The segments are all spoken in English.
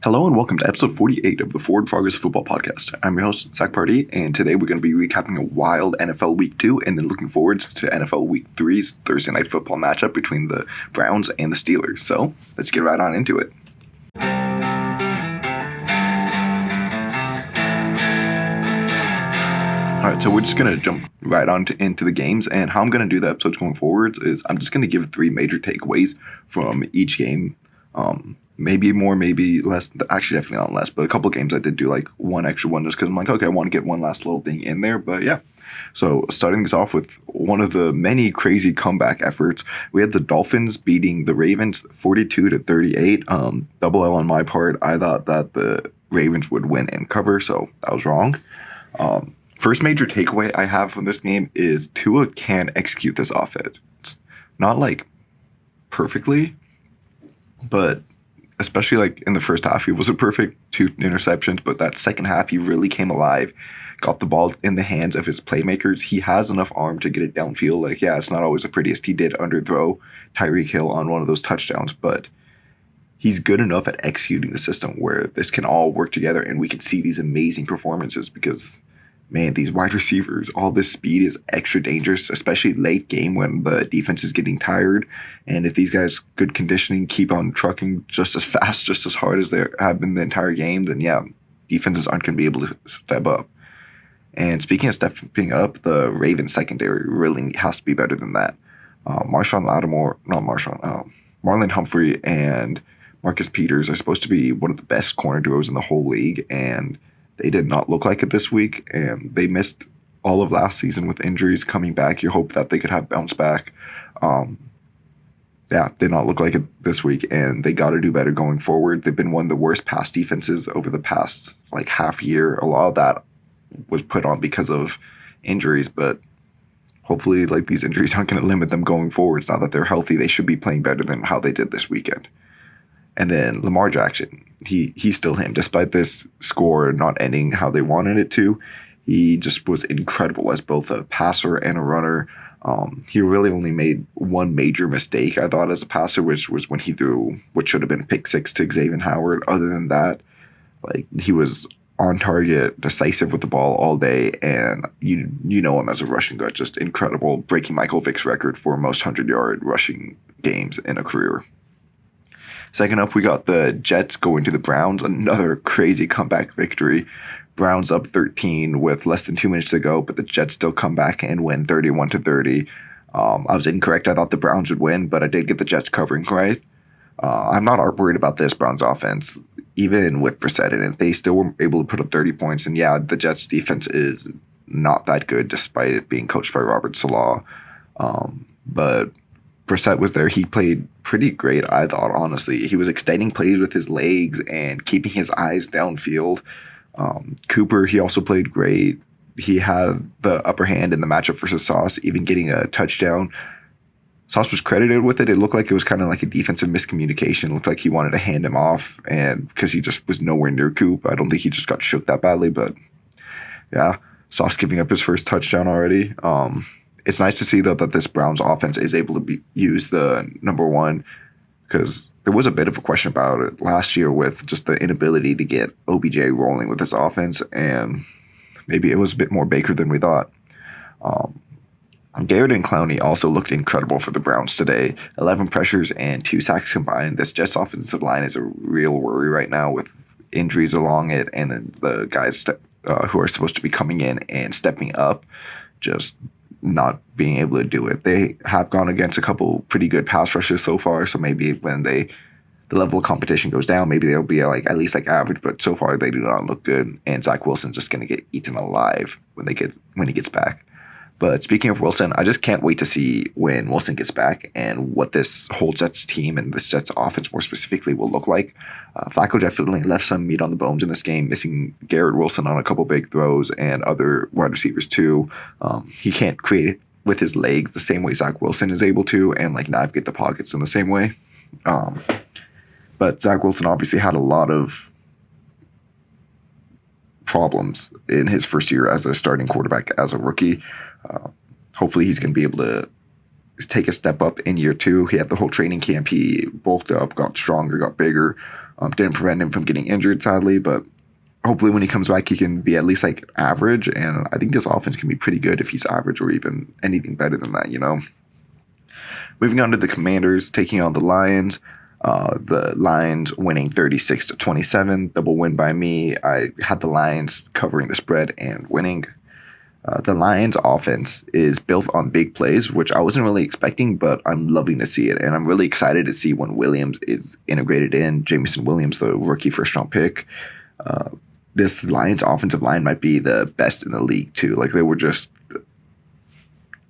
Hello and welcome to episode 48 of the Forward Progress Football Podcast. I'm your host, Zach Pardee, and today we're going to be recapping a wild NFL Week 2 and then looking forward to NFL Week 3's Thursday Night Football matchup between the Browns and the Steelers. So, let's get right on into it. Alright, so we're just going to jump right on into the games, and how I'm going to do the episodes going forward is I'm just going to give three major takeaways from each game. Maybe more, maybe less. Actually, definitely not less, but a couple of games I did do like one extra one just because I'm like, okay, I want to get one last little thing in there. But yeah, so starting this off with one of the many crazy comeback efforts, we had the Dolphins beating the Ravens 42-38. Double L on my part. I thought that the Ravens would win and cover, so that was wrong. First major takeaway I have from this game is Tua can execute this offense. Not like perfectly, but especially like in the first half, he wasn't perfect, 2 interceptions, but that second half, he really came alive, got the ball in the hands of his playmakers. He has enough arm to get it downfield. Like, yeah, it's not always the prettiest. He did underthrow Tyreek Hill on one of those touchdowns, but he's good enough at executing the system where this can all work together and we can see these amazing performances because, man, these wide receivers, all this speed is extra dangerous, especially late game when the defense is getting tired. And if these guys, good conditioning, keep on trucking just as fast, just as hard as they have been the entire game, then yeah, defenses aren't going to be able to step up. And speaking of stepping up, the Ravens secondary really has to be better than that. Marlon Humphrey and Marcus Peters are supposed to be one of the best corner duos in the whole league, and they did not look like it this week, and they missed all of last season with injuries coming back. You hope that they could have bounced back. Did not look like it this week, and they got to do better going forward. They've been one of the worst pass defenses over the past like half year. A lot of that was put on because of injuries, but hopefully like these injuries aren't going to limit them going forward. Now that they're healthy, they should be playing better than how they did this weekend. And then Lamar Jackson, he's still him. Despite this score not ending how they wanted it to, he just was incredible as both a passer and a runner. He really only made one major mistake, I thought, as a passer, which was when he threw what should have been a pick six to Xavier Howard. Other than that, like he was on target, decisive with the ball all day, and you know him as a rushing threat, just incredible, breaking Michael Vick's record for most 100-yard rushing games in a career. Second up, we got the Jets going to the Browns. Another crazy comeback victory. Browns up 13 with less than 2 minutes to go, but the Jets still come back and win 31-30. I was incorrect. I thought the Browns would win, but I did get the Jets covering right. I'm not worried about this Browns offense. Even with Brissett in it, they still were able to put up 30 points. And yeah, the Jets defense is not that good despite it being coached by Robert Saleh. But Brissett was there. He played pretty great, I thought, honestly. He was extending plays with his legs and keeping his eyes downfield. Cooper, he also played great. He had the upper hand in the matchup versus Sauce, even getting a touchdown. Sauce was credited with it. It looked like it was kind of like a defensive miscommunication. It looked like he wanted to hand him off, and because he just was nowhere near Coop. I don't think he just got shook that badly, but yeah, Sauce giving up his first touchdown already. It's nice to see, though, that this Browns offense is able to use the number one, because there was a bit of a question about it last year with just the inability to get OBJ rolling with this offense, and maybe it was a bit more Baker than we thought. Garrett and Clowney also looked incredible for the Browns today. 11 pressures and 2 sacks combined. This Jets offensive line is a real worry right now with injuries along it, and then the guys who are supposed to be coming in and stepping up just not being able to do it. They have gone against a couple pretty good pass rushes so far, so maybe when the level of competition goes down, maybe they'll be like at least like average, but so far they do not look good, and Zach Wilson's just going to get eaten alive when he gets back. But speaking of Wilson, I just can't wait to see when Wilson gets back and what this whole Jets team and this Jets offense more specifically will look like. Flacco definitely left some meat on the bones in this game, missing Garrett Wilson on a couple big throws and other wide receivers too. He can't create it with his legs the same way Zach Wilson is able to, and like navigate the pockets in the same way. But Zach Wilson obviously had a lot of problems in his first year as a starting quarterback as a rookie. Hopefully he's going to be able to take a step up in year 2. He had the whole training camp. He bulked up, got stronger, got bigger. Didn't prevent him from getting injured, sadly, but hopefully when he comes back, he can be at least like average. And I think this offense can be pretty good if he's average or even anything better than that, you know? Moving on to the Commanders, taking on the Lions. The Lions winning 36-27, double win by me. I had the Lions covering the spread and winning. The Lions offense is built on big plays, which I wasn't really expecting, but I'm loving to see it. And I'm really excited to see when Williams is integrated in. Jameson Williams, the rookie first-round pick. This Lions offensive line might be the best in the league, too. Like, they were just...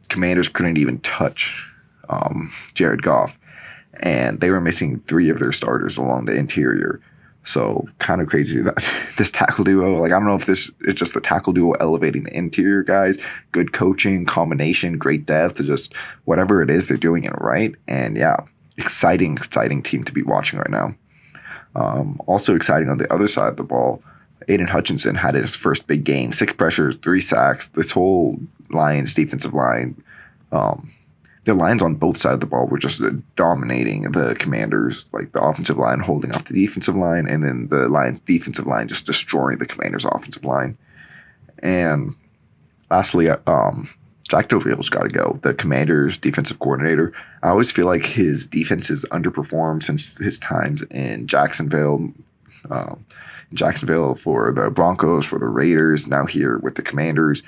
Commanders couldn't even touch Jared Goff. And they were missing 3 of their starters along the interior. So kind of crazy that this tackle duo, like I don't know if this is just the tackle duo elevating the interior guys, good coaching, combination, great depth, just whatever it is, they're doing it right. And yeah, exciting team to be watching right now. Also exciting on the other side of the ball, Aiden Hutchinson had his first big game, 6 pressures, 3 sacks. This whole Lions defensive line, the lines on both sides of the ball were just dominating the Commanders, like the offensive line holding off the defensive line, and then the Lions' defensive line just destroying the Commanders' offensive line. And lastly, Jack Del Rio's got to go, the Commanders' defensive coordinator. I always feel like his defense has underperformed since his times in Jacksonville. For the Broncos, for the Raiders, now here with the Commanders.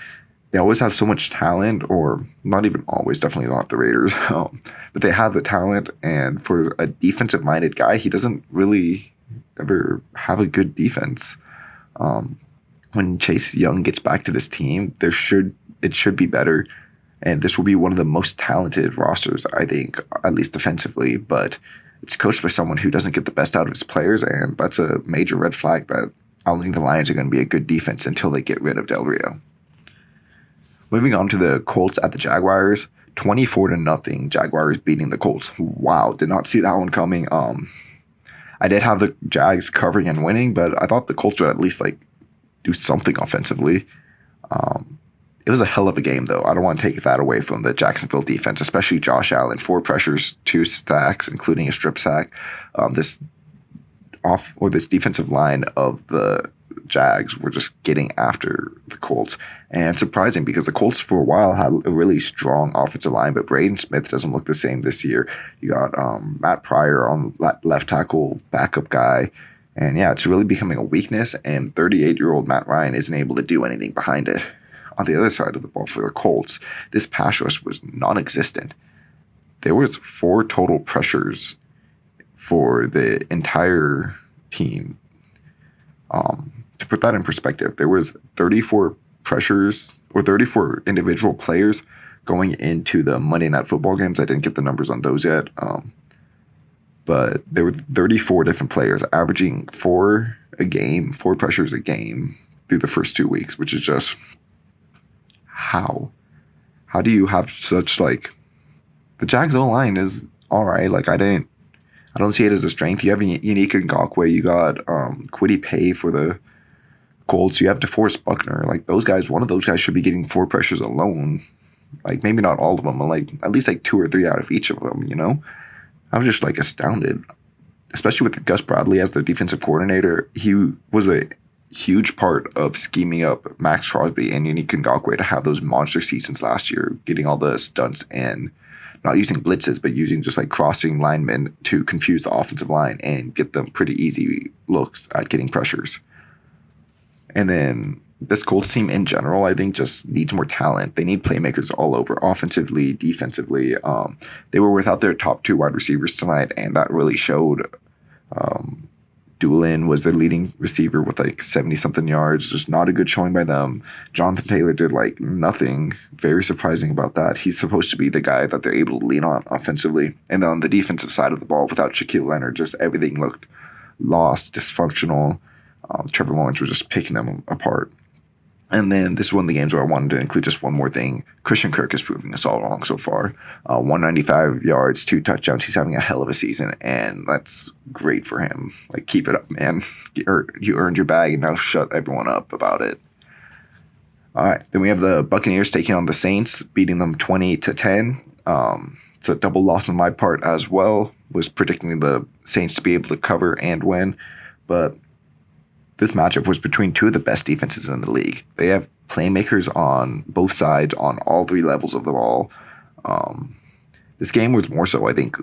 They always have so much talent, or not even always, definitely not the Raiders, but they have the talent. And for a defensive-minded guy, he doesn't really ever have a good defense. When Chase Young gets back to this team, it should be better. And this will be one of the most talented rosters, I think, at least defensively. But it's coached by someone who doesn't get the best out of his players, and that's a major red flag that I don't think the Lions are going to be a good defense until they get rid of Del Rio. Moving on to the Colts at the Jaguars, 24-0. Jaguars beating the Colts. Wow, did not see that one coming. I did have the Jags covering and winning, but I thought the Colts would at least like do something offensively. It was a hell of a game, though. I don't want to take that away from the Jacksonville defense, especially Josh Allen. 4 pressures, 2 sacks, including a strip sack. This defensive line of the Jags were just getting after the Colts. And surprising because the Colts for a while had a really strong offensive line, but Braden Smith doesn't look the same this year. You got Matt Pryor on left tackle, backup guy. And yeah, it's really becoming a weakness, and 38-year-old Matt Ryan isn't able to do anything behind it. On the other side of the ball for the Colts, this pass rush was non-existent. There was 4 total pressures for the entire team. To put that in perspective, there was 34 pressures or 34 individual players going into the Monday Night Football games. I didn't get the numbers on those yet, but there were 34 different players averaging 4 pressures a game through the first 2 weeks, which is just how do you have such like the Jags O-line is all right. Like I don't see it as a strength. You have Unique Ngakoue, you got Kwity Paye for the Colts, you have DeForest Buckner. Like those guys, one of those guys should be getting 4 pressures alone. Like maybe not all of them, but like at least like 2 or 3 out of each of them, you know? I was just like astounded, especially with Gus Bradley as the defensive coordinator. He was a huge part of scheming up Max Crosby and Unique Ngakoue to have those monster seasons last year, getting all the stunts and not using blitzes, but using just like crossing linemen to confuse the offensive line and get them pretty easy looks at getting pressures. And then this Colts team in general, I think, just needs more talent. They need playmakers all over, offensively, defensively. They were without their top 2 wide receivers tonight, and that really showed. Doolin was their leading receiver with like 70-something yards. Just not a good showing by them. Jonathan Taylor did like nothing. Very surprising about that. He's supposed to be the guy that they're able to lean on offensively. And then on the defensive side of the ball, without Shaquille Leonard, just everything looked lost, dysfunctional. Trevor Lawrence was just picking them apart. And then this is one of the games where I wanted to include just one more thing. Christian Kirk is proving us all wrong so far. 195 yards, 2 touchdowns. He's having a hell of a season, and that's great for him. Like, keep it up, man. You earned your bag, and now shut everyone up about it. All right, then we have the Buccaneers taking on the Saints, beating them 20-10. It's a double loss on my part as well. Was predicting the Saints to be able to cover and win. But this matchup was between two of the best defenses in the league. They have playmakers on both sides on all three levels of the ball. This game was more so, I think,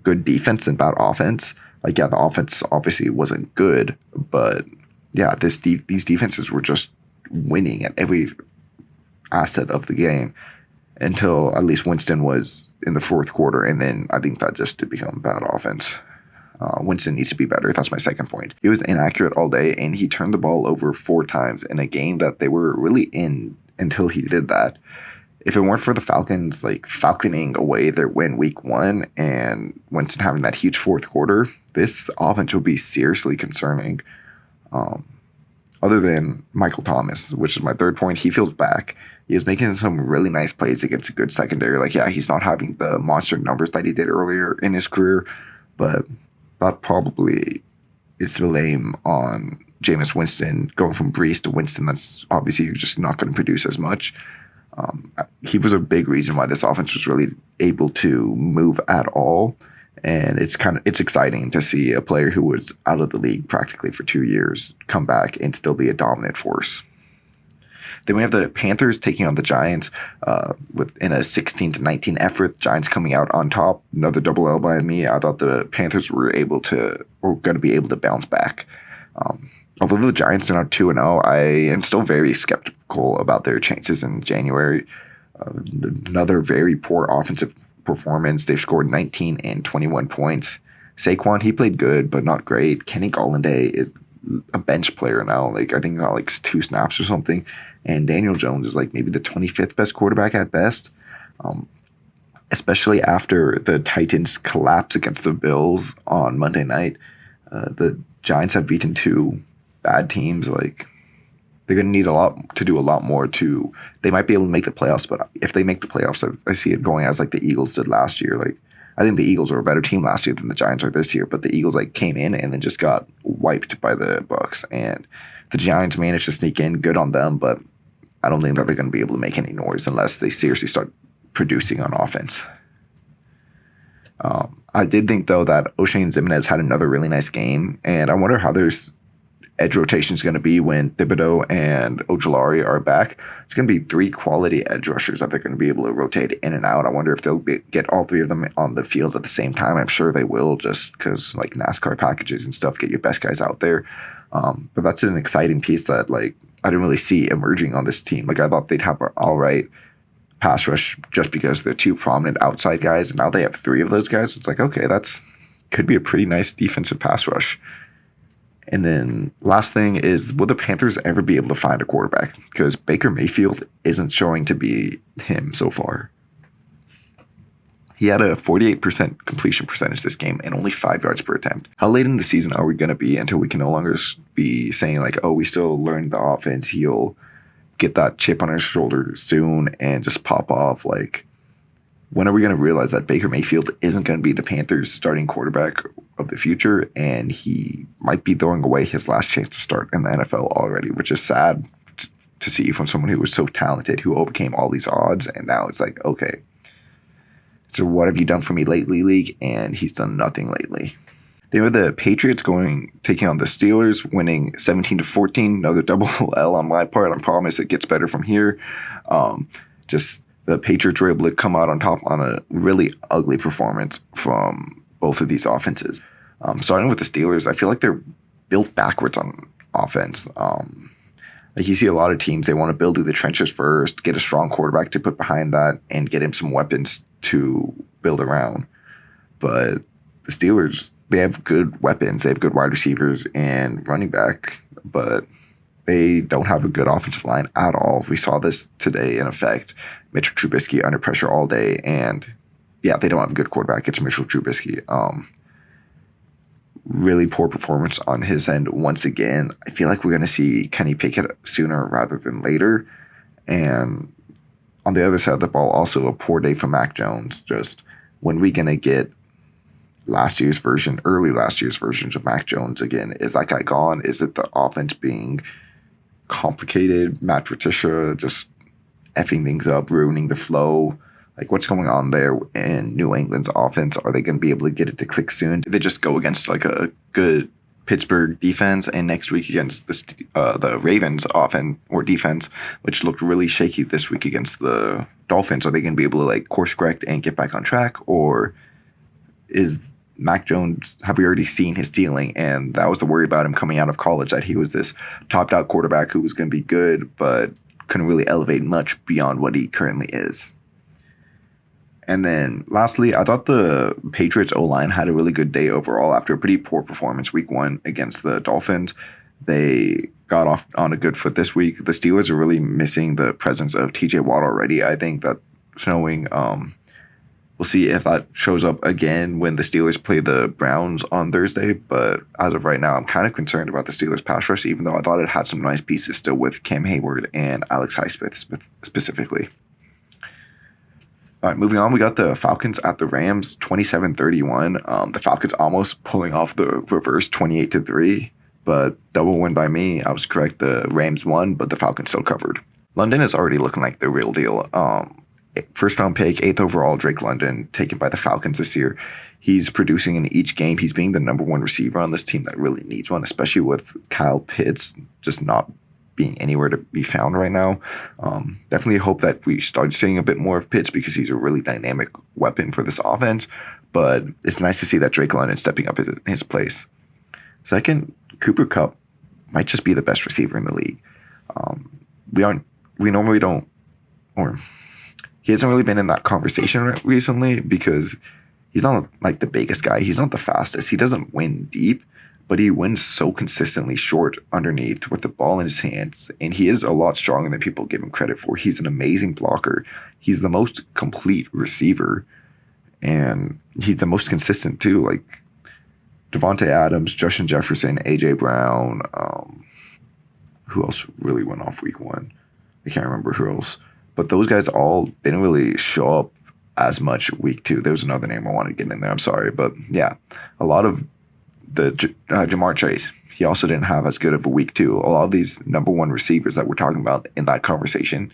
good defense than bad offense. Like, yeah, the offense obviously wasn't good, but yeah, these defenses were just winning at every asset of the game until at least Winston was in the fourth quarter, and then I think that just did become bad offense. Winston needs to be better. That's my second point. He was inaccurate all day, and he turned the ball over 4 times in a game that they were really in until he did that. If it weren't for the Falcons like falconing away their win week 1 and Winston having that huge fourth quarter, this offense would be seriously concerning. Other than Michael Thomas, which is my third point, he feels back. He was making some really nice plays against a good secondary. Like, yeah, he's not having the monster numbers that he did earlier in his career, but that probably is to blame on Jameis Winston going from Brees to Winston. That's obviously you're just not going to produce as much. He was a big reason why this offense was really able to move at all. And it's exciting to see a player who was out of the league practically for 2 years come back and still be a dominant force. Then we have the Panthers taking on the Giants in a 16-19 effort. Giants coming out on top. Another double L by me. I thought the Panthers were going to be able to bounce back. Although the Giants are now 2-0, I am still very skeptical about their chances in January. Another very poor offensive performance. They've scored 19 and 21 points. Saquon, he played good, but not great. Kenny Golladay is a bench player now. Like, I think he got like 2 snaps or something. And Daniel Jones is like maybe the 25th best quarterback at best. Especially after the Titans collapse against the Bills on Monday night. The Giants have beaten 2 bad teams. Like, they're going to need to do a lot more to. They might be able to make the playoffs, but if they make the playoffs, I see it going as like the Eagles did last year. Like, I think the Eagles were a better team last year than the Giants are this year, but the Eagles like came in and then just got wiped by the Bucs, and the Giants managed to sneak in. Good on them, but I don't think that they're going to be able to make any noise unless they seriously start producing on offense. I did think, though, that O'Shane Ximines had another really nice game, and I wonder how their edge rotation is going to be when Thibodeau and Ojulari are back. It's going to be 3 quality edge rushers that they're going to be able to rotate in and out. I wonder if they'll get all 3 of them on the field at the same time. I'm sure they will, just because like NASCAR packages and stuff get your best guys out there. But that's an exciting piece that like I didn't really see emerging on this team. Like, I thought they'd have an all right pass rush just because they're 2 prominent outside guys, and now they have 3 of those guys. It's like, okay, could be a pretty nice defensive pass rush. And then last thing is, will the Panthers ever be able to find a quarterback? Because Baker Mayfield isn't showing to be him so far. He had a 48% completion percentage this game and only 5 yards per attempt. How late in the season are we going to be until we can no longer be saying like, oh, we still learned the offense. He'll get that chip on his shoulder soon and just pop off. Like, when are we going to realize that Baker Mayfield isn't going to be the Panthers starting quarterback of the future, and he might be throwing away his last chance to start in the NFL already, which is sad to see from someone who was so talented, who overcame all these odds, and now it's like, okay, so what have you done for me lately, league? And he's done nothing lately. They were the Patriots taking on the Steelers, winning 17-14. Another double L on my part. I promise it gets better from here. The Patriots were able to come out on top on a really ugly performance from both of these offenses. Starting with the Steelers, I feel like they're built backwards on offense. Like, you see a lot of teams, they want to build through the trenches first, get a strong quarterback to put behind that, and get him some weapons to build around. But the Steelers, they have good weapons. They have good wide receivers and running back, but they don't have a good offensive line at all. We saw this today in effect. Mitchell Trubisky under pressure all day, and yeah, they don't have a good quarterback. It's Mitchell Trubisky. Really poor performance on his end once again. I feel like we're going to see Kenny Pickett sooner rather than later. And on the other side of the ball, also a poor day for Mac Jones. Just when we going to get early last year's versions of Mac Jones again? Is that guy gone? Is it the offense being complicated? Matt Patricia just effing things up, ruining the flow? Like, what's going on there in New England's offense? Are they going to be able to get it to click soon? Did they just go against like a good Pittsburgh defense, and next week against the Ravens offense or defense, which looked really shaky this week against the Dolphins. Are they going to be able to like course correct and get back on track, or is Mac Jones, have we already seen his ceiling? And that was the worry about him coming out of college, that he was this topped out quarterback who was going to be good, but couldn't really elevate much beyond what he currently is. And then lastly, I thought the Patriots O-line had a really good day overall after a pretty poor performance week 1 against the Dolphins. They got off on a good foot this week. The Steelers are really missing the presence of TJ Watt already. I think that showing, we'll see if that shows up again when the Steelers play the Browns on Thursday. But as of right now, I'm kind of concerned about the Steelers pass rush, even though I thought it had some nice pieces still with Cam Hayward and Alex Highsmith specifically. All right, moving on, we got the Falcons at the Rams, 27-31. The Falcons almost pulling off the reverse 28-3, but double win by me. I was correct. The Rams won, but the Falcons still covered. London is already looking like the real deal. First round pick, 8th overall, Drake London, taken by the Falcons this year. He's producing in each game. He's being the number one receiver on this team that really needs one, especially with Kyle Pitts just not being anywhere to be found right now. Definitely hope that we start seeing a bit more of Pitts because he's a really dynamic weapon for this offense. But it's nice to see that Drake London stepping up his place. Second, Cooper Kupp might just be the best receiver in the league. We normally don't, or he hasn't really been in that conversation recently because he's not like the biggest guy. He's not the fastest. He doesn't win deep, but he wins so consistently short underneath with the ball in his hands. And he is a lot stronger than people give him credit for. He's an amazing blocker. He's the most complete receiver. And he's the most consistent too. Like Devontae Adams, Justin Jefferson, A.J. Brown. Who else really went off week 1? I can't remember who else. But those guys all didn't really show up as much week 2. There was another name I wanted to get in there. I'm sorry. But yeah, a lot of the Jamar Chase, he also didn't have as good of a week 2. A lot of these number 1 receivers that we're talking about in that conversation,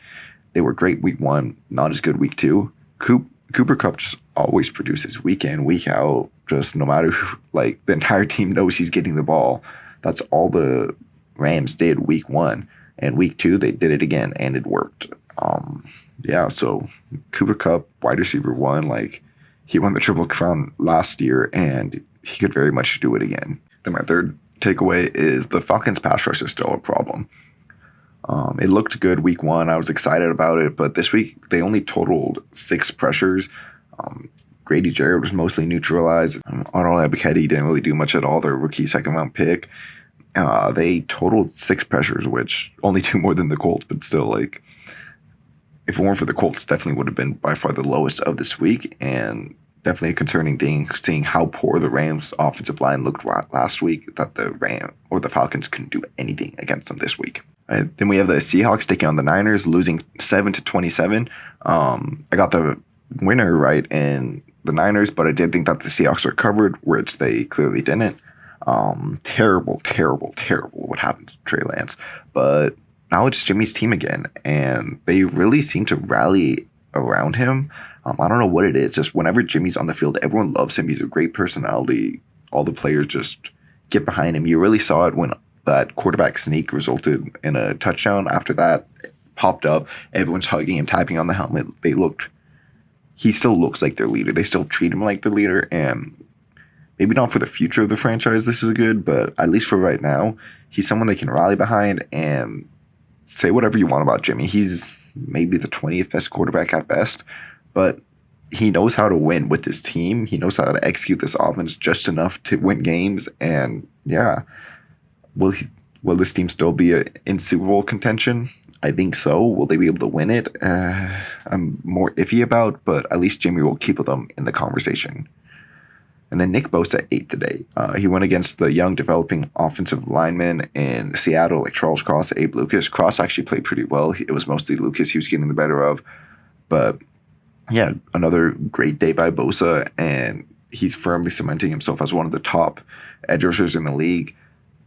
they were great week 1, not as good week 2. Cooper Kupp just always produces week in, week out. Just no matter who, like the entire team knows he's getting the ball. That's all the Rams did week 1. And week 2, they did it again, and it worked. So Cooper Kupp, wide receiver 1, like he won the Triple Crown last year, and he could very much do it again. Then my third takeaway is the Falcons' pass rush is still a problem. It looked good week 1. I was excited about it, but this week they only totaled 6 pressures. Grady Jarrett was mostly neutralized. Arnold Ebiketie didn't really do much at all. Their rookie second-round pick. They totaled 6 pressures, which only 2 more than the Colts, but still, like, if it weren't for the Colts, definitely would have been by far the lowest of this week, and definitely a concerning thing, seeing how poor the Rams' offensive line looked last week, that the Falcons couldn't do anything against them this week. Right, then we have the Seahawks taking on the Niners, losing 7-27. I got the winner right in the Niners, but I did think that the Seahawks are covered, which they clearly didn't. Terrible what happened to Trey Lance. But now it's Jimmy's team again, and they really seem to rally around him. I don't know what it is. Just whenever Jimmy's on the field, everyone loves him. He's a great personality. All the players just get behind him. You really saw it when that quarterback sneak resulted in a touchdown. After that popped up, everyone's hugging him, tapping on the helmet. He still looks like their leader. They still treat him like the leader, and maybe not for the future of the franchise this is good, but at least for right now, he's someone they can rally behind. And say whatever you want about Jimmy. He's maybe the 20th best quarterback at best, but he knows how to win with this team. He knows how to execute this offense just enough to win games. And yeah, will this team still be in Super Bowl contention? I think so. Will they be able to win it? I'm more iffy about, but at least Jimmy will keep them in the conversation. And then Nick Bosa 8 today. He went against the young developing offensive linemen in Seattle, like Charles Cross, Abe Lucas. Cross actually played pretty well. It was mostly Lucas he was getting the better of. But yeah, another great day by Bosa, and he's firmly cementing himself as one of the top edge rushers in the league.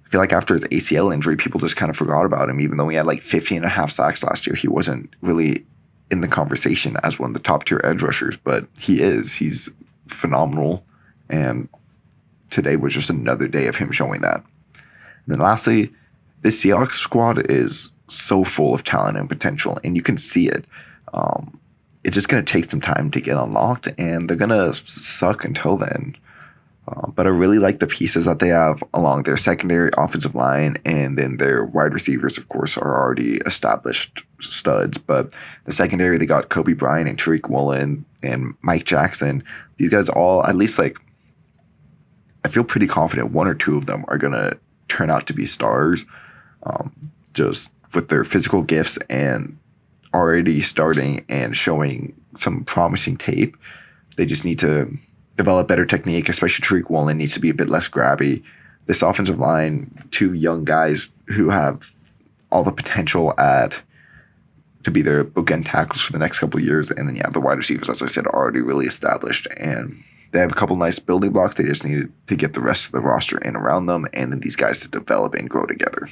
I feel like after his ACL injury, people just kind of forgot about him. Even though he had like 15.5 sacks last year, he wasn't really in the conversation as one of the top tier edge rushers, but he is. He's phenomenal. And today was just another day of him showing that. then lastly, this Seahawks squad is so full of talent and potential, and you can see it. It's just going to take some time to get unlocked, and they're going to suck until then. But I really like the pieces that they have along their secondary offensive line, and then their wide receivers, of course, are already established studs. But the secondary, they got Kobe Bryant and Tariq Woolen and Mike Jackson. These guys all, at least like, I feel pretty confident one or two of them are going to turn out to be stars, just with their physical gifts and already starting and showing some promising tape. They just need to develop better technique, especially Tariq Woolen needs to be a bit less grabby. This offensive line, two young guys who have all the potential to be their bookend tackles for the next couple of years. And then, the wide receivers, as I said, are already really established. And they have a couple nice building blocks. They just need to get the rest of the roster in around them, and then these guys to develop and grow together.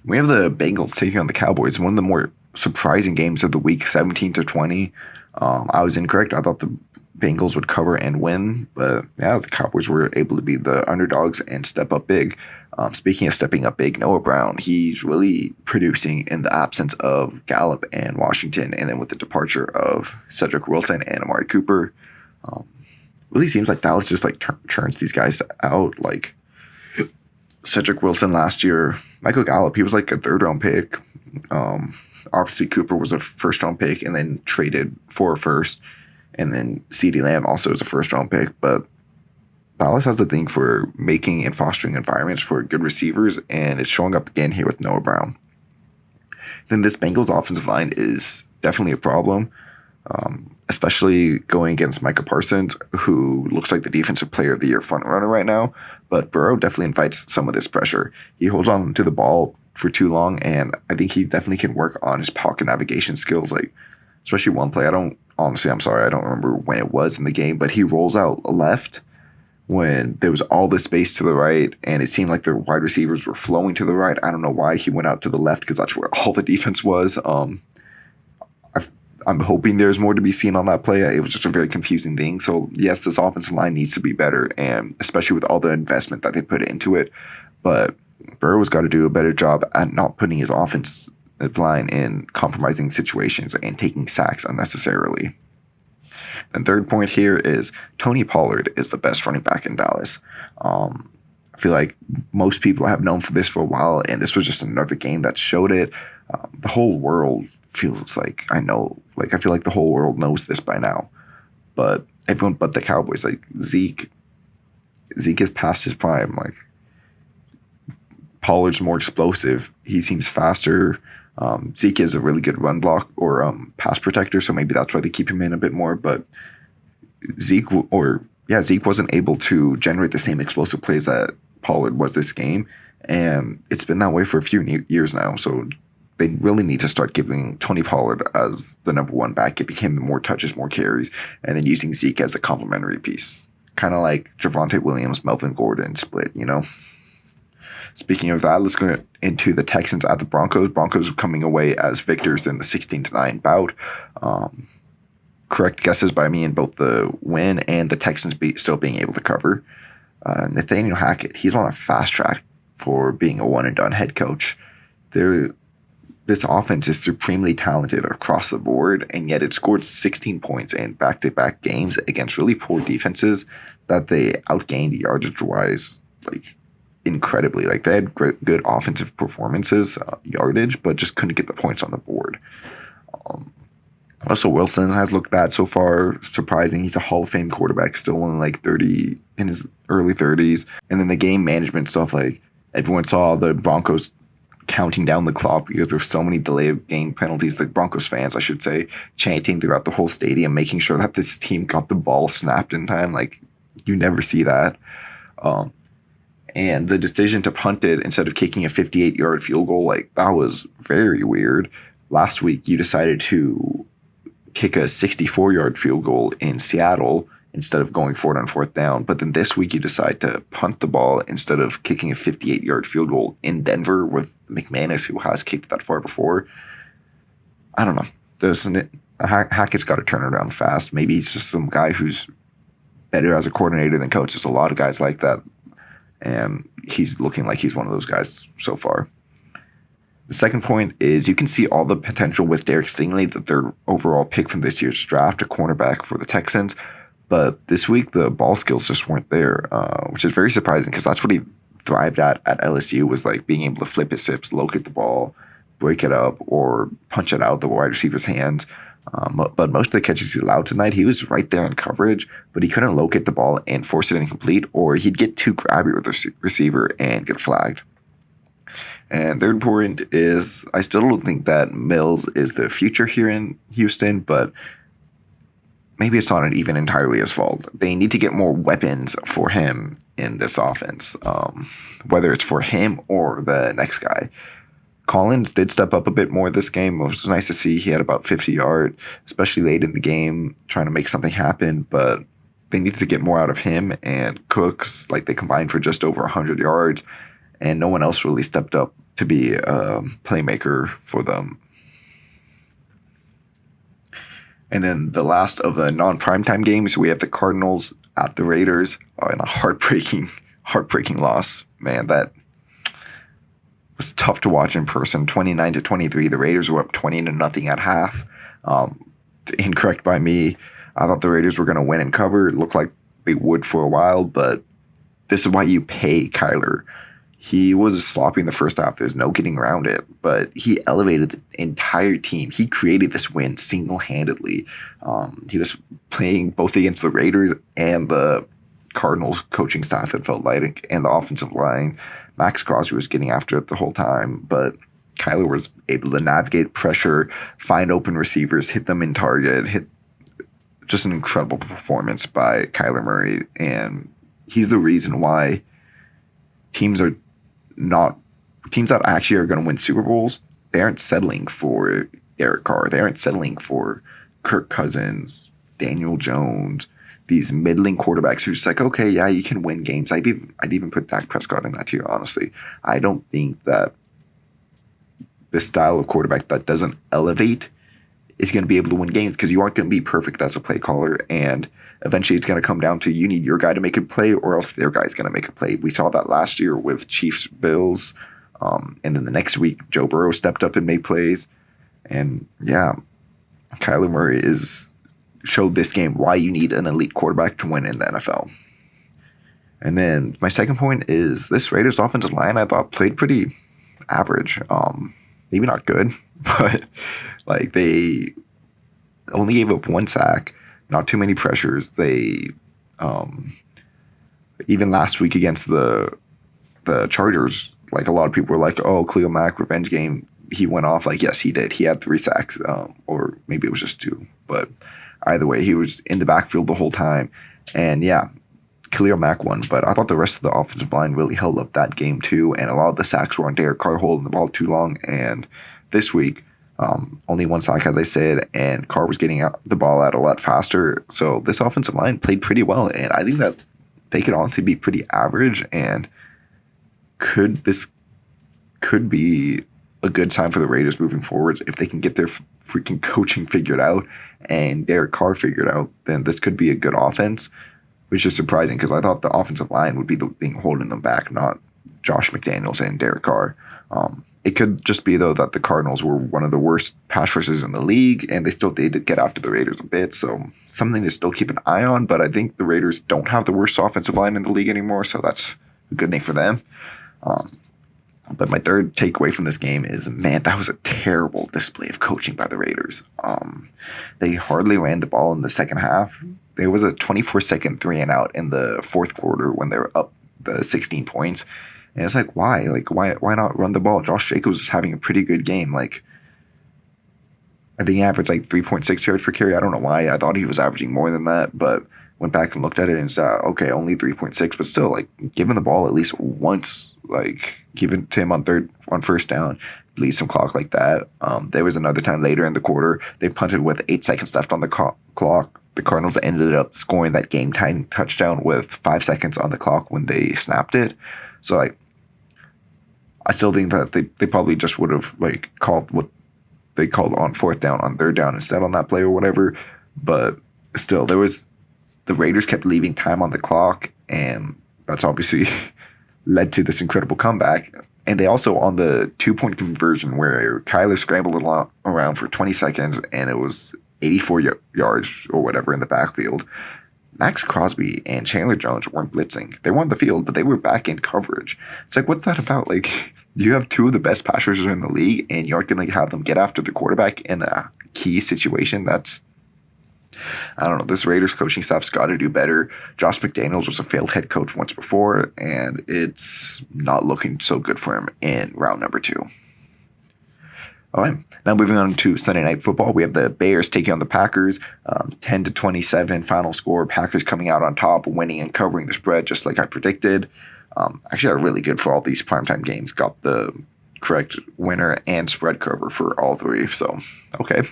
We have the Bengals taking on the Cowboys, one of the more surprising games of the week, 17-20. I was incorrect. I thought the Bengals would cover and win, but the Cowboys were able to be the underdogs and step up big. Speaking of stepping up big, Noah Brown, he's really producing in the absence of Gallup and Washington, and then with the departure of Cedric Wilson and Amari Cooper. Really seems like Dallas just like churns these guys out. Like Cedric Wilson last year, Michael Gallup, he was like a third-round pick. Obviously, Cooper was a first-round pick and then traded for a first. And then CeeDee Lamb also is a first-round pick. But Dallas has a thing for making and fostering environments for good receivers, and it's showing up again here with Noah Brown. Then this Bengals offensive line is definitely a problem, especially going against Micah Parsons, who looks like the defensive player of the year front runner right now. But Burrow definitely invites some of this pressure. He holds on to the ball for too long, and I think he definitely can work on his pocket navigation skills, like especially one play. I'm sorry, I don't remember when it was in the game, but he rolls out left when there was all this space to the right, and it seemed like the wide receivers were flowing to the right. I don't know why he went out to the left, because that's where all the defense was. I'm hoping there's more to be seen on that play. It was just a very confusing thing. So yes, this offensive line needs to be better, and especially with all the investment that they put into it. But Burrow's got to do a better job at not putting his offensive line in compromising situations and taking sacks unnecessarily. And third point here is Tony Pollard is the best running back in Dallas. I feel like most people have known for this for a while, and this was just another game that showed it. The whole world feels like I feel like the whole world knows this by now. But everyone but the Cowboys, like Zeke is past his prime. Like Pollard's more explosive. He seems faster. Zeke is a really good run block or pass protector, so maybe that's why they keep him in a bit more. But Zeke wasn't able to generate the same explosive plays that Pollard was this game, and it's been that way for a few years now. So they really need to start giving Tony Pollard as the number one back, giving him more touches, more carries, and then using Zeke as the complementary piece, kind of like Javonte Williams, Melvin Gordon split, Speaking of that, let's go into the Texans at the Broncos. Broncos coming away as victors in the 16-9 bout. Correct guesses by me in both the win and the Texans still being able to cover. Nathaniel Hackett, he's on a fast track for being a one-and-done head coach. This offense is supremely talented across the board, and yet it scored 16 points in back-to-back games against really poor defenses that they outgained yardage-wise, like, incredibly. Like, they had good offensive performances, yardage, but just couldn't get the points on the board. Russell Wilson has looked bad so far. Surprising. He's a Hall of Fame quarterback, still in like 30, in his early 30s. And then the game management stuff, like everyone saw the Broncos counting down the clock because there's so many delayed game penalties. The Broncos fans, I should say, chanting throughout the whole stadium, making sure that this team got the ball snapped in time. Like, you never see that. And the decision to punt it instead of kicking a 58-yard field goal, like, that was very weird. Last week, you decided to kick a 64-yard field goal in Seattle instead of going for it on fourth down. But then this week, you decide to punt the ball instead of kicking a 58-yard field goal in Denver with McManus, who has kicked that far before. I don't know. Hackett's got to turn it around fast. Maybe he's just some guy who's better as a coordinator than coach. There's a lot of guys like that. and he's looking like he's one of those guys so far. The second point is you can see all the potential with Derek Stingley, the third overall pick from this year's draft, a cornerback for the Texans. But this week, the ball skills just weren't there, which is very surprising because that's what he thrived at LSU, was like being able to flip his hips, locate the ball, break it up, or punch it out the wide receiver's hands. But most of the catches he allowed tonight, he was right there in coverage, but he couldn't locate the ball and force it incomplete, or he'd get too grabby with the receiver and get flagged. And third point is I still don't think that Mills is the future here in Houston, but maybe it's not even entirely his fault. They need to get more weapons for him in this offense, whether it's for him or the next guy. Collins did step up a bit more this game. It was nice to see. He had about 50 yards, especially late in the game, trying to make something happen, but they needed to get more out of him. And Cooks, like, they combined for just over 100 yards, and no one else really stepped up to be a playmaker for them. And then the last of the non-primetime games, we have the Cardinals at the Raiders in a heartbreaking loss. Man, that was tough to watch in person. 29-23. The Raiders were up 20-0 at half. Incorrect by me. I thought the Raiders were going to win and cover. It looked like they would for a while, but this is why you pay Kyler. He was sloppy in the first half. There's no getting around it, but he elevated the entire team. He created this win single-handedly. He was playing both against the Raiders and the Cardinals coaching staff, it felt like, and the offensive line. Max Crosby was getting after it the whole time, but Kyler was able to navigate pressure, find open receivers, hit them in target, just an incredible performance by Kyler Murray, and he's the reason why teams that actually are going to win Super Bowls, they aren't settling for Derek Carr. They aren't settling for Kirk Cousins, Daniel Jones, these middling quarterbacks who're just like, okay, yeah, you can win games. I'd even put Dak Prescott in that tier, honestly. I don't think that this style of quarterback that doesn't elevate is going to be able to win games, because you aren't going to be perfect as a play caller, and eventually it's going to come down to you need your guy to make a play or else their guy's going to make a play. We saw that last year with Chiefs Bills, and then the next week Joe Burrow stepped up and made plays, and yeah, Kyler Murray showed this game why you need an elite quarterback to win in the NFL. And then my second point is this Raiders offensive line, I thought, played pretty average. Maybe not good, but like they only gave up one sack, not too many pressures. They even last week against the Chargers, like a lot of people were like, oh, Khalil Mack revenge game. He went off. Like, yes, he did. He had 3 sacks, or maybe it was just 2. But either way, he was in the backfield the whole time. And yeah, Khalil Mack won, but I thought the rest of the offensive line really held up that game too, and a lot of the sacks were on Derek Carr holding the ball too long. And this week, only 1 sack, as I said, and Carr was getting the ball out a lot faster. So this offensive line played pretty well, and I think that they could honestly be pretty average, and this could be a good sign for the Raiders moving forwards. If they can get their freaking coaching figured out and Derek Carr figured out, then this could be a good offense, which is surprising because I thought the offensive line would be the thing holding them back, not Josh McDaniels and Derek Carr. It could just be, though, that the Cardinals were one of the worst pass rushers in the league, and they did get after the Raiders a bit, so something to still keep an eye on. But I think the Raiders don't have the worst offensive line in the league anymore, so that's a good thing for them. But my third takeaway from this game is, man, that was a terrible display of coaching by the Raiders. They hardly ran the ball in the second half. There was a 24-second 3-and-out in the fourth quarter when they were up the 16 points. And it's like, why? Like, why not run the ball? Josh Jacobs was having a pretty good game. Like, I think he averaged like 3.6 yards per carry. I don't know why. I thought he was averaging more than that, but went back and looked at it and said, okay, only 3.6, but still, like, give him the ball at least once. Like, give it to him on first down, leave some clock like that. There was another time later in the quarter, they punted with 8 seconds left on the clock. The Cardinals ended up scoring that game-tying touchdown with 5 seconds on the clock when they snapped it. So, like, I still think that they probably just would have, like, called what they called on fourth down on third down instead on that play or whatever. But still, the Raiders kept leaving time on the clock, and that's obviously led to this incredible comeback. And they also, on the 2-point conversion where Kyler scrambled around for 20 seconds and it was 84 yards or whatever in the backfield, Max Crosby and Chandler Jones weren't blitzing. They were on the field, but they were back in coverage. It's like, what's that about? Like, you have two of the best pass rushers in the league, and you aren't going to have them get after the quarterback in a key situation. That's, I don't know. This Raiders coaching staff's got to do better. Josh McDaniels was a failed head coach once before, and it's not looking so good for him in round number 2. All right, now moving on to Sunday Night Football, we have the Bears taking on the Packers, 10-27 final score. Packers coming out on top, winning and covering the spread just like I predicted. Actually, got really good for all these primetime games. Got the correct winner and spread cover for all 3. So, okay.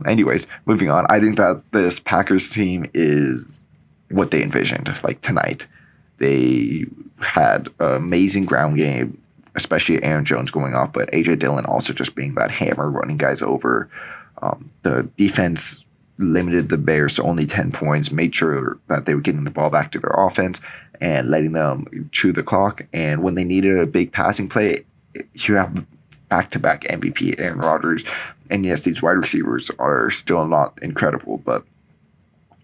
Anyways, moving on. I think that this Packers team is what they envisioned. Like tonight, they had an amazing ground game, especially Aaron Jones going off, but A.J. Dillon also just being that hammer, running guys over. The defense limited the Bears to only 10 points, made sure that they were getting the ball back to their offense and letting them chew the clock. And when they needed a big passing play, you have back-to-back MVP Aaron Rodgers. And yes, these wide receivers are still not incredible, but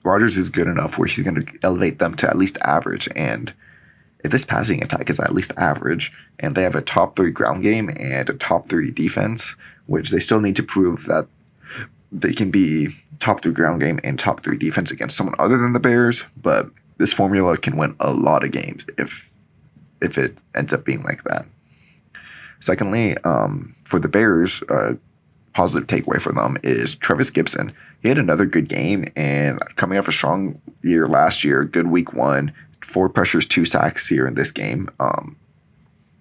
Rodgers is good enough where he's going to elevate them to at least average. And if this passing attack is at least average, and they have a top 3 ground game and a top 3 defense, which they still need to prove that they can be top 3 ground game and top 3 defense against someone other than the Bears, but this formula can win a lot of games if it ends up being like that. Secondly, for the Bears, positive takeaway for them is Travis Gibson. He had another good game, and coming off a strong year last year, good week 1, 4 pressures, 2 sacks here in this game.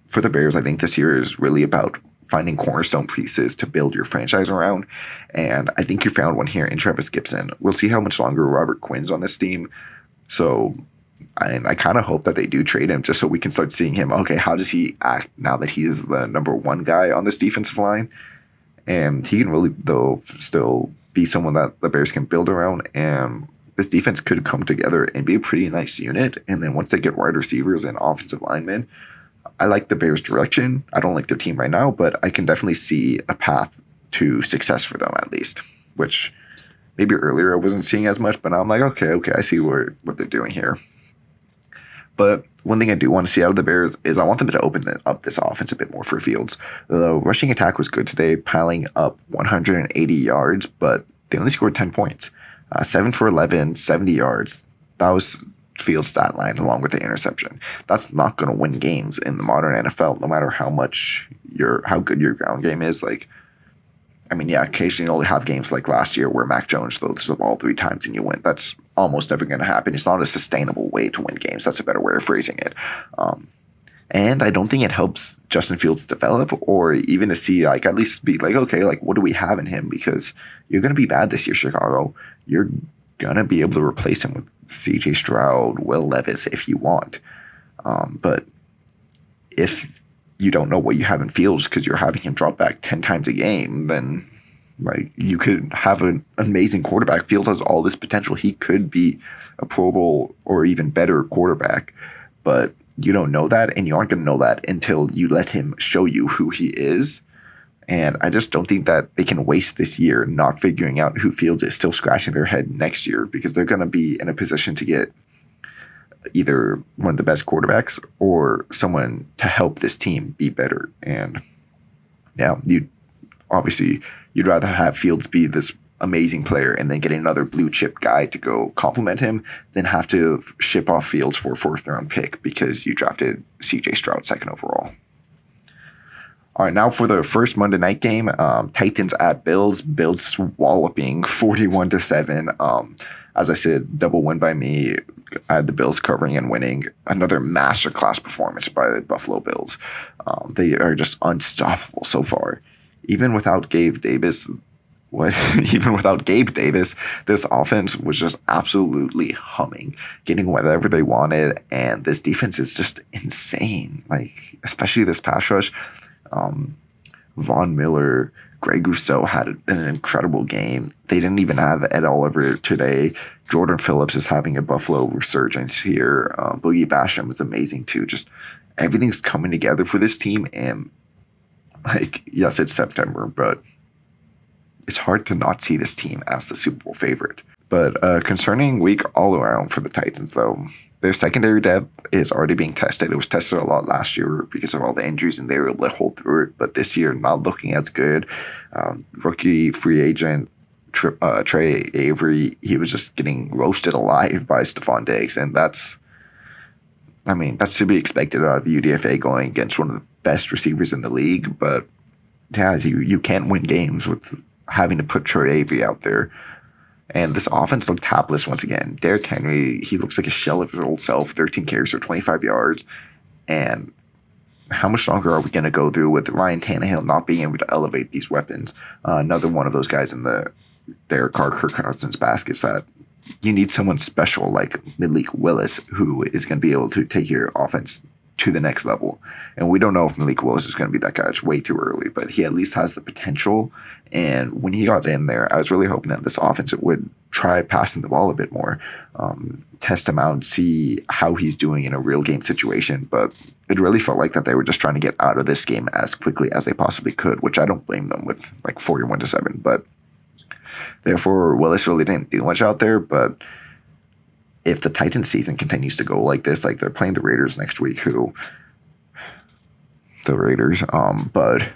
For the Bears, I think this year is really about finding cornerstone pieces to build your franchise around, and I think you found one here in Travis Gibson. We'll see how much longer Robert Quinn's on this team, so I kind of hope that they do trade him just so we can start seeing him. Okay, how does he act now that he is the number 1 guy on this defensive line? And he can really, though, still be someone that the Bears can build around, and this defense could come together and be a pretty nice unit. And then once they get wide receivers and offensive linemen, I like the Bears' direction. I don't like their team right now, but I can definitely see a path to success for them at least, which maybe earlier I wasn't seeing as much, but now I'm like, okay, I see what they're doing here. But one thing I do want to see out of the Bears is I want them to open up this offense a bit more for Fields. The rushing attack was good today, piling up 180 yards, but they only scored 10 points. 7 for 11, 70 yards. That was Fields' stat line along with the interception. That's not going to win games in the modern NFL, no matter how good your ground game is. Like, I mean, yeah, occasionally you'll have games like last year where Mac Jones throws the ball 3 times and you win. That's almost never going to happen. It's not a sustainable way to win games. That's a better way of phrasing it. And I don't think it helps Justin Fields develop or even to see, like, at least be like, okay, like, what do we have in him? Because you're going to be bad this year, Chicago. You're going to be able to replace him with C.J. Stroud, Will Levis if you want. But if you don't know what you have in Fields because you're having him drop back 10 times a game, then like you could have an amazing quarterback. Fields has all this potential. He could be a Pro Bowl or even better quarterback, but you don't know that, and you aren't going to know that until you let him show you who he is. And I just don't think that they can waste this year not figuring out who Fields is, still scratching their head next year, because they're going to be in a position to get either one of the best quarterbacks or someone to help this team be better. And yeah, you'd rather have Fields be this amazing player and then get another blue chip guy to go compliment him than have to ship off Fields for a 4th round pick because you drafted CJ Stroud 2nd overall. All right, now for the first Monday night game, Titans at Bills. Bills walloping 41-7. As I said, double win by me. I had the Bills covering and winning. Another masterclass performance by the Buffalo Bills. They are just unstoppable so far. Even without Gabe Davis, this offense was just absolutely humming, getting whatever they wanted, and this defense is just insane. Like, especially this pass rush. Von Miller, Greg Rousseau had an incredible game. They didn't even have Ed Oliver today. Jordan Phillips is having a Buffalo resurgence here. Boogie Basham was amazing too. Just everything's coming together for this team. And like, yes, it's September, but it's hard to not see this team as the Super Bowl favorite. But concerning week all around for the Titans, though, their secondary depth is already being tested. It was tested a lot last year because of all the injuries, and they were able to hold through it. But this year, not looking as good. Rookie free agent Trey Avery, he was just getting roasted alive by Stephon Diggs, and that's to be expected out of UDFA going against one of the best receivers in the league. But yeah, you can't win games with having to put Trey Avery out there. And this offense looked hapless once again. Derrick Henry, he looks like a shell of his old self, 13 carries for 25 yards. And how much longer are we going to go through with Ryan Tannehill not being able to elevate these weapons? Another one of those guys in the Derek Carr, Kirk Cousins baskets that you need someone special like Malik Willis who is going to be able to take your offense to the next level. And we don't know if Malik Willis is going to be that guy. It's way too early, but he at least has the potential. And when he got in there, I was really hoping that this offense would try passing the ball a bit more, test him out, see how he's doing in a real game situation. But it really felt like that they were just trying to get out of this game as quickly as they possibly could, which I don't blame them with like 41-7. But therefore, Willis really didn't do much out there. But if the Titans season continues to go like this, like they're playing the Raiders next week, but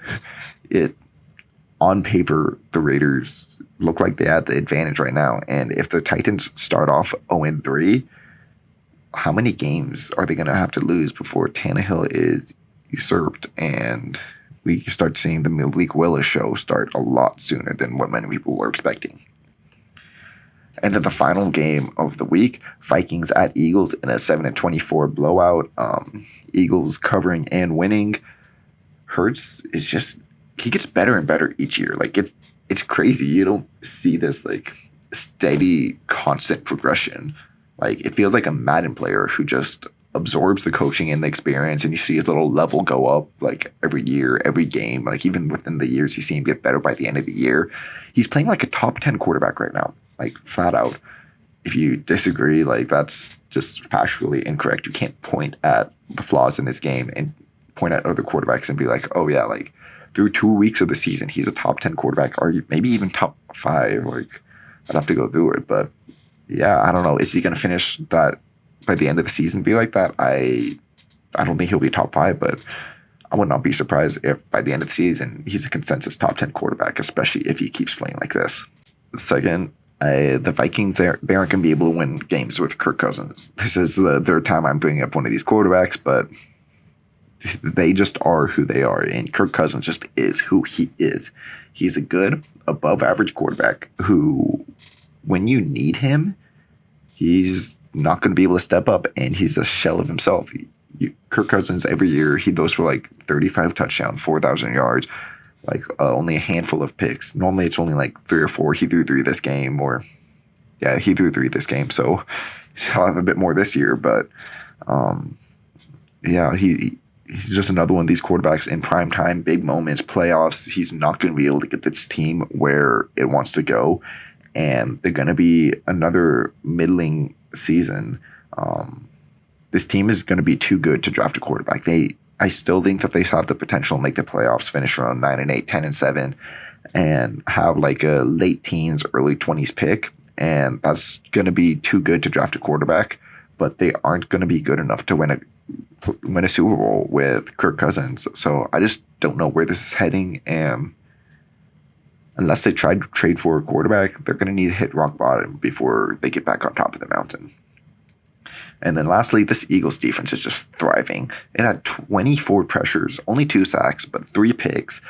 on paper, the Raiders look like they have the advantage right now. And if the Titans start off 0-3, how many games are they going to have to lose before Tannehill is usurped and we start seeing the Malik Willis show start a lot sooner than what many people were expecting? And then the final game of the week, Vikings at Eagles in a 7-24 blowout. Eagles covering and winning. Hurts is just, he gets better and better each year. Like it's crazy. You don't see this like steady, constant progression. Like it feels like a Madden player who just absorbs the coaching and the experience, and you see his little level go up like every year, every game. Like even within the years, you see him get better by the end of the year. He's playing like a top 10 quarterback right now. Like flat out. If you disagree, like that's just factually incorrect. You can't point at the flaws in this game and point at other quarterbacks and be like, oh yeah, like through 2 weeks of the season, he's a top 10 quarterback, or maybe even top 5. Like I'd have to go through it, but yeah, I don't know. Is he going to finish that by the end of the season? Be like that? I don't think he'll be top 5, but I would not be surprised if by the end of the season he's a consensus top 10 quarterback, especially if he keeps playing like this. Second, the Vikings, they aren't going to be able to win games with Kirk Cousins. This is the third time I'm bringing up one of these quarterbacks, but they just are who they are, and Kirk Cousins just is who he is. He's a good, above-average quarterback who, when you need him, he's not going to be able to step up, and he's a shell of himself. Kirk Cousins, every year, he throws for like 35 touchdowns, 4,000 yards, like only a handful of picks. Normally it's only like 3 or 4. He threw 3 this game, he threw 3 this game. So he'll have a bit more this year. But he's just another one of these quarterbacks in prime time, big moments, playoffs. He's not going to be able to get this team where it wants to go. And they're going to be another middling season. This team is going to be too good to draft a quarterback. I still think that they have the potential to make the playoffs, finish around 9-8, 10-7, and have like a late teens, early 20s pick. And that's going to be too good to draft a quarterback, but they aren't going to be good enough to win a Super Bowl with Kirk Cousins. So I just don't know where this is heading. And unless they try to trade for a quarterback, they're going to need to hit rock bottom before they get back on top of the mountain. And then lastly, this Eagles defense is just thriving. It had 24 pressures, only 2 sacks, but 3 picks.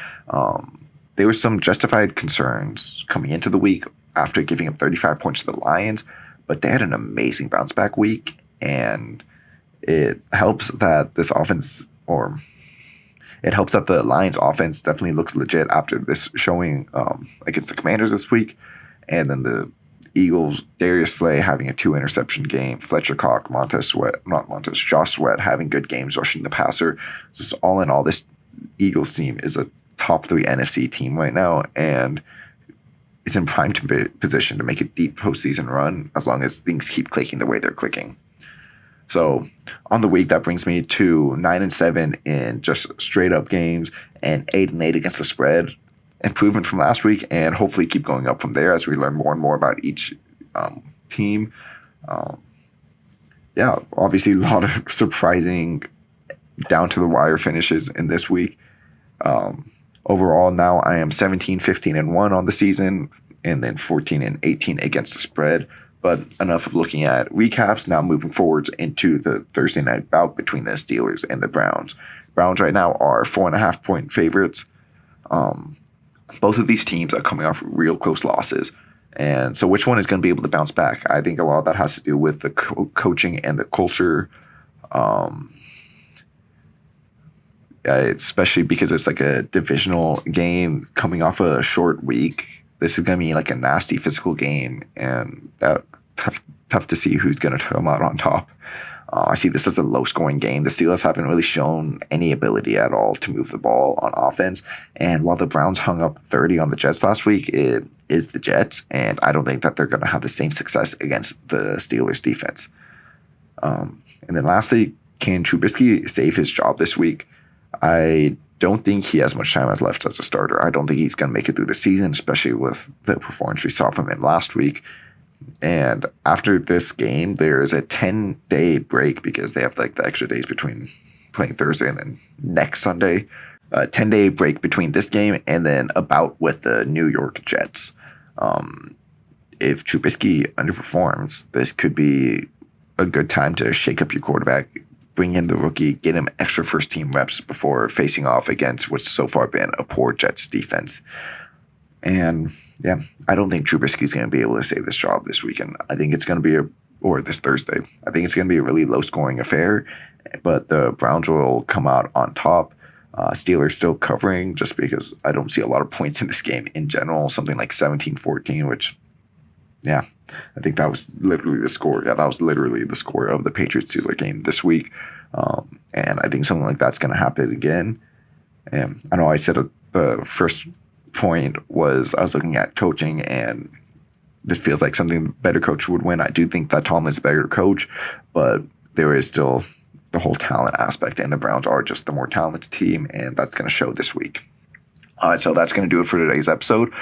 There were some justified concerns coming into the week after giving up 35 points to the Lions, but they had an amazing bounce back week. And it helps that this offense, or it helps that the Lions offense definitely looks legit after this showing against the Commanders this week. And then the Eagles, Darius Slay having a 2-interception game, Fletcher Cox, Josh Sweat having good games rushing the passer. Just all in all, this Eagles team is a top 3 NFC team right now, and it's in prime position to make a deep postseason run as long as things keep clicking the way they're clicking. So on the week, that brings me to 9-7 in just straight up games and 8-8 against the spread. Improvement from last week, and hopefully keep going up from there as we learn more and more about each team. Yeah, obviously a lot of surprising down to the wire finishes in this week. Overall, now I am 17-15-1 on the season, and then 14-18 against the spread. But enough of looking at recaps. Now moving forwards into the Thursday night bout between the Steelers and the Browns. Browns right now are 4.5-point favorites. Both of these teams are coming off real close losses. And so which one is going to be able to bounce back? I think a lot of that has to do with the coaching and the culture. Especially because it's like a divisional game coming off a short week. This is going to be like a nasty physical game, and tough to see who's going to come out on top. I see this as a low-scoring game. The Steelers haven't really shown any ability at all to move the ball on offense. And while the Browns hung up 30 on the Jets last week, it is the Jets, and I don't think that they're going to have the same success against the Steelers' defense. And then lastly, can Trubisky save his job this week? I don't think he has much time left as a starter. I don't think he's going to make it through the season, especially with the performance we saw from him last week. And after this game, there's a 10-day break because they have like the extra days between playing Thursday and then next Sunday. A 10-day break between this game and then a bout with the New York Jets. If Trubisky underperforms, this could be a good time to shake up your quarterback, bring in the rookie, get him extra first-team reps before facing off against what's so far been a poor Jets defense. And yeah, I don't think Trubisky's going to be able to save this job this weekend. I think it's going to be or this Thursday. I think it's going to be a really low-scoring affair, but the Browns will come out on top. Steelers still covering just because I don't see a lot of points in this game in general, something like 17-14, which, yeah, I think that was literally the score. Yeah, that was literally the score of the Patriots-Steelers game this week. And I think something like that's going to happen again. And I know I said the first point was I was looking at coaching, and this feels like something the better coach would win. I do think that Tomlin's a better coach, but there is still the whole talent aspect, and the Browns are just the more talented team, and that's going to show this week. All right, so that's going to do it for today's episode.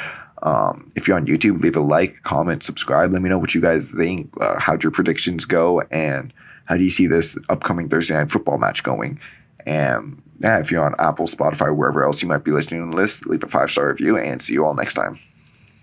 If you're on YouTube, leave a like, comment, subscribe. Let me know what you guys think. How'd your predictions go, and how do you see this upcoming Thursday night football match going? And yeah, if you're on Apple, Spotify, wherever else you might be listening to this, leave a 5-star review, and see you all next time.